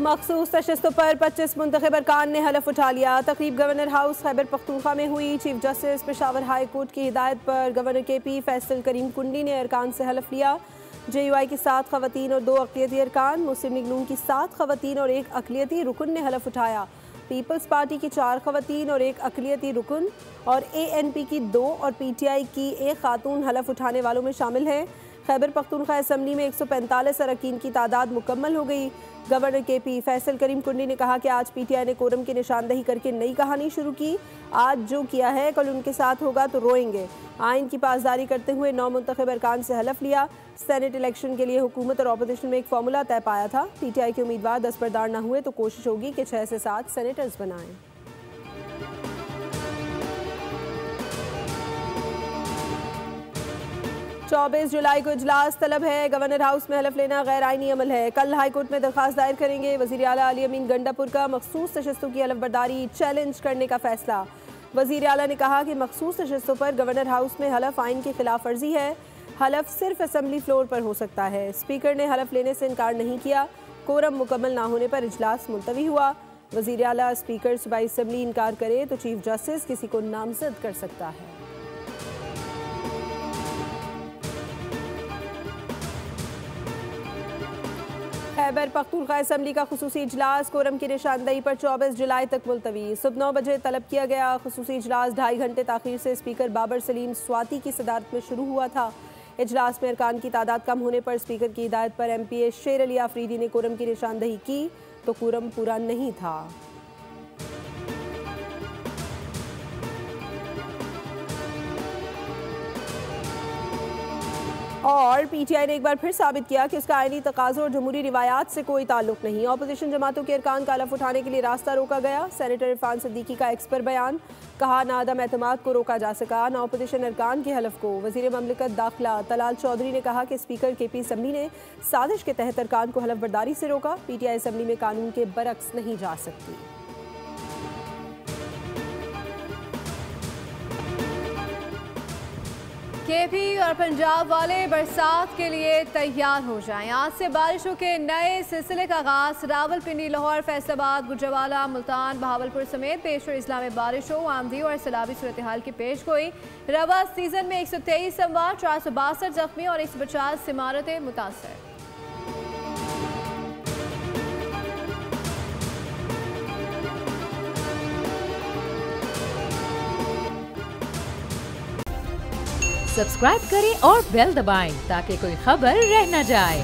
मखसूस नशिस्तों पर 25 मुंतखब अरकान ने हलफ उठा लिया। तकरीब गवर्नर हाउस खैबर पख्तूनख्वा में हुई। Chief justice Peshawar high court की हिदायत पर गवर्नर KP फैसल करीम कुंडी ने अरकान से हलफ लिया। JUI की 7 खवातीन और 2 अक़लियती अरकान, मुस्लिम लीग नून की 7 खवातीन और 1 अक़लियती रुकन ने हलफ उठाया। पीपल्स पार्टी की 4 खवातीन और 1 अक़लियती रुकन और ANP की 2 और PTI की 1 खातून हलफ उठाने वालों में शामिल हैं। खैबर पख्तूनख्वा असम्बली में 145 अरकान की तादाद मुकम्मल हो गई। गवर्नर KP फैसल करीम कुंडी ने कहा कि आज PTI ने कोरम की निशानदही करके नई कहानी शुरू की। आज जो किया है कल उनके साथ होगा तो रोएंगे। आइन की पासदारी करते हुए 9 मुंतखब अरकान से हलफ लिया। सेनेट इलेक्शन के लिए हुकूमत और अपोजिशन में एक फार्मूला तय पाया था। PTI के उम्मीदवार दस्तबरदार न हुए तो कोशिश होगी कि 6 से 7 सेनेटर्स बनाएं। 24 जुलाई को इजलास तलब है। गवर्नर हाउस में हलफ लेना गैर आइनी अमल है। कल हाई कोर्ट में दरखास्त दायर करेंगे। वज़ीर आला अली अमीन गंडापुर का मखसूस नशिस्तों की हलफ बर्दारी चैलेंज करने का फैसला। वज़ीर आला ने कहा कि मखसूस नशिस्तों पर गवर्नर हाउस में हलफ आइन की खिलाफ वर्जी है। हलफ सिर्फ असम्बली फ्लोर पर हो सकता है। स्पीकर ने हलफ लेने से इनकार नहीं किया। कोरम मुकम्मल ना होने पर इजलास मुलतवी हुआ। वज़ीर आला स्पीकर सूबाई असम्बली इनकार करे तो चीफ जस्टिस किसी को नामजद कर सकता है। खैबर पख्तूनख्वा असम्बली का खुसूसी इजलास कोरम की निशानदही पर 24 जुलाई तक मुलतवी। सुबह 9 बजे तलब किया गया। खुसूसी इजलास 2.5 घंटे ताख़ीर से स्पीकर बाबर सलीम स्वाति की सदारत में शुरू हुआ था। इजलास में अरकान की तादाद कम होने पर स्पीकर की हिदायत पर MPA शेर अली आफरीदी ने कोरम की निशानदही की तो कोरम पूरा नहीं था। और PTI ने एक बार फिर साबित किया कि उसका आईनी तकाज़ों और जमहूरी रिवायात से कोई ताल्लुक नहीं। अपोजिशन जमातों के अरकान का हलफ उठाने के लिए रास्ता रोका गया। सेनेटर इरफान सिद्दीकी का एक्स पर बयान, कहा ना अदम एतमाद को रोका जा सका ना अपोजिशन अरकान के हलफ को। वज़ीर ममलिकत दाखिला तलाल चौधरी ने कहा कि स्पीकर KP असम्बली ने साजिश के तहत अरकान को हलफ बर्दारी से रोका। PTI असम्बली में कानून के बरक्स नहीं जा सकती। KP और पंजाब वाले बरसात के लिए तैयार हो जाएं। आज से बारिशों के नए सिलसिले का आगाज। रावलपिंडी, लाहौर, फैसलाबाद, गुजरावाला, मुल्तान, बहावलपुर समेत पेशवर इजला में बारिशों, आमदी और सैलाबी सूरत हाल की पेश गोई। रवा सीजन में 123 अमवात, 462 जख्मी और 150 इमारतें मुतासर। सब्सक्राइब करें और बेल दबाएं ताकि कोई खबर रह न जाए।